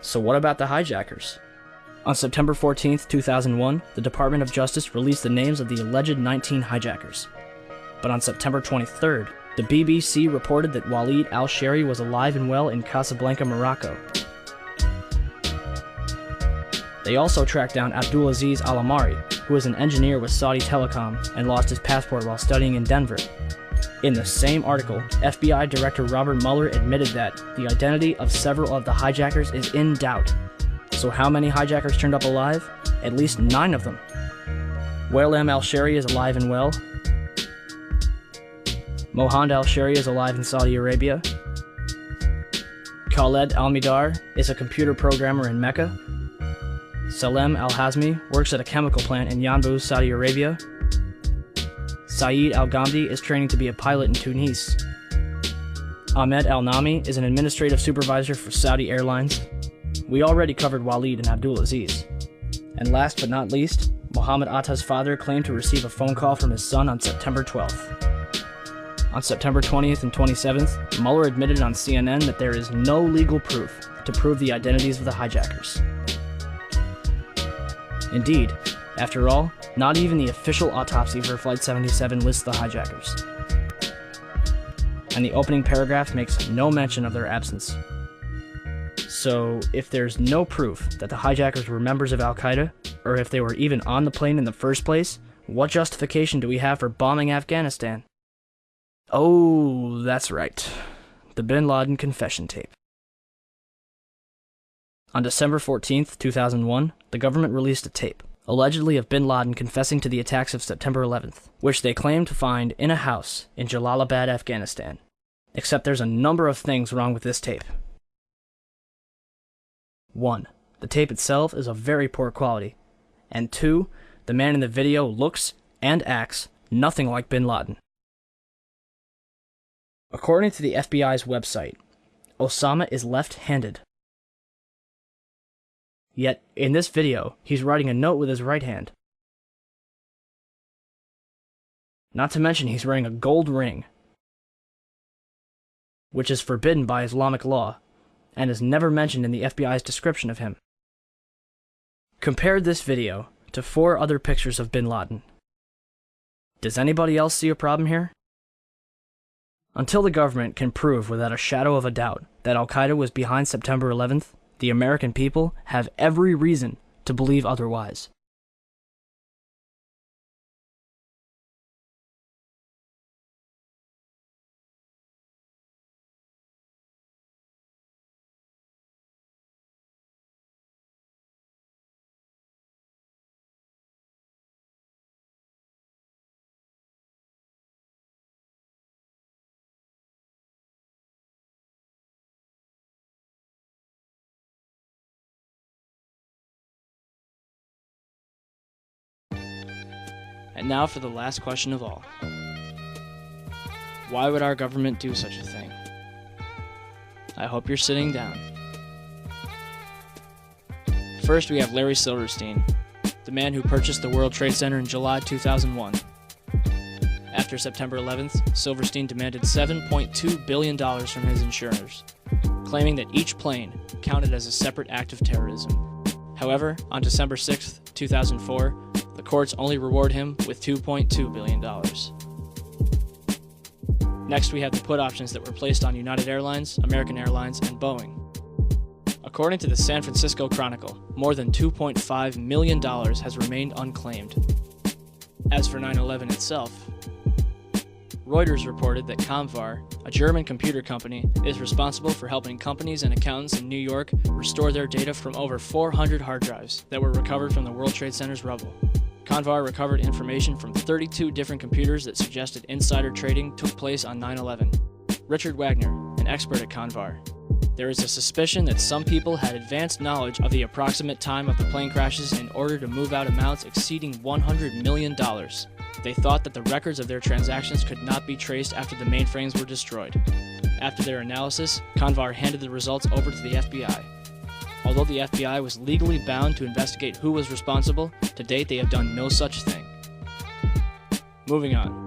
So what about the hijackers? On September 14, 2001, the Department of Justice released the names of the alleged 19 hijackers. But on September 23rd, the BBC reported that Walid al-Shehri was alive and well in Casablanca, Morocco. They also tracked down Abdulaziz Al-Amari, who was an engineer with Saudi Telecom and lost his passport while studying in Denver. In the same article, FBI Director Robert Mueller admitted that the identity of several of the hijackers is in doubt. So how many hijackers turned up alive? At least 9 of them. Wael al-Shehri is alive and well. Mohand al-Shehri is alive in Saudi Arabia. Khaled al-Midar is a computer programmer in Mecca. Salem al-Hazmi works at a chemical plant in Yanbu, Saudi Arabia. Saeed al-Ghamdi is training to be a pilot in Tunis. Ahmed al-Nami is an administrative supervisor for Saudi Airlines. We already covered Walid and Abdulaziz. And last but not least, Mohammed Atta's father claimed to receive a phone call from his son on September 12th. On September 20th and 27th, Mueller admitted on CNN that there is no legal proof to prove the identities of the hijackers. Indeed, after all, not even the official autopsy for Flight 77 lists the hijackers. And the opening paragraph makes no mention of their absence. So, if there's no proof that the hijackers were members of Al-Qaeda, or if they were even on the plane in the first place, what justification do we have for bombing Afghanistan? Oh, that's right. The Bin Laden confession tape. On December 14th, 2001, the government released a tape, allegedly of Bin Laden confessing to the attacks of September 11th, which they claimed to find in a house in Jalalabad, Afghanistan. Except there's a number of things wrong with this tape. 1. The tape itself is of very poor quality. And 2. The man in the video looks and acts nothing like Bin Laden. According to the FBI's website, Osama is left-handed. Yet, in this video, he's writing a note with his right hand. Not to mention he's wearing a gold ring, which is forbidden by Islamic law, and is never mentioned in the FBI's description of him. Compare this video to 4 other pictures of Bin Laden. Does anybody else see a problem here? Until the government can prove without a shadow of a doubt that Al-Qaeda was behind September 11th, the American people have every reason to believe otherwise. And now for the last question of all. Why would our government do such a thing? I hope you're sitting down. First, we have Larry Silverstein, the man who purchased the World Trade Center in July 2001. After September 11th, Silverstein demanded $7.2 billion from his insurers, claiming that each plane counted as a separate act of terrorism. However, on December 6th, 2004, the courts only reward him with $2.2 billion. Next, we have the put options that were placed on United Airlines, American Airlines, and Boeing. According to the San Francisco Chronicle, more than $2.5 million has remained unclaimed. As for 9/11 itself, Reuters reported that Comvar, a German computer company, is responsible for helping companies and accountants in New York restore their data from over 400 hard drives that were recovered from the World Trade Center's rubble. Comvar recovered information from 32 different computers that suggested insider trading took place on 9/11. Richard Wagner, an expert at Comvar. There is a suspicion that some people had advanced knowledge of the approximate time of the plane crashes in order to move out amounts exceeding $100 million. They thought that the records of their transactions could not be traced after the mainframes were destroyed. After their analysis, Comvar handed the results over to the FBI. Although the FBI was legally bound to investigate who was responsible, to date they have done no such thing. Moving on.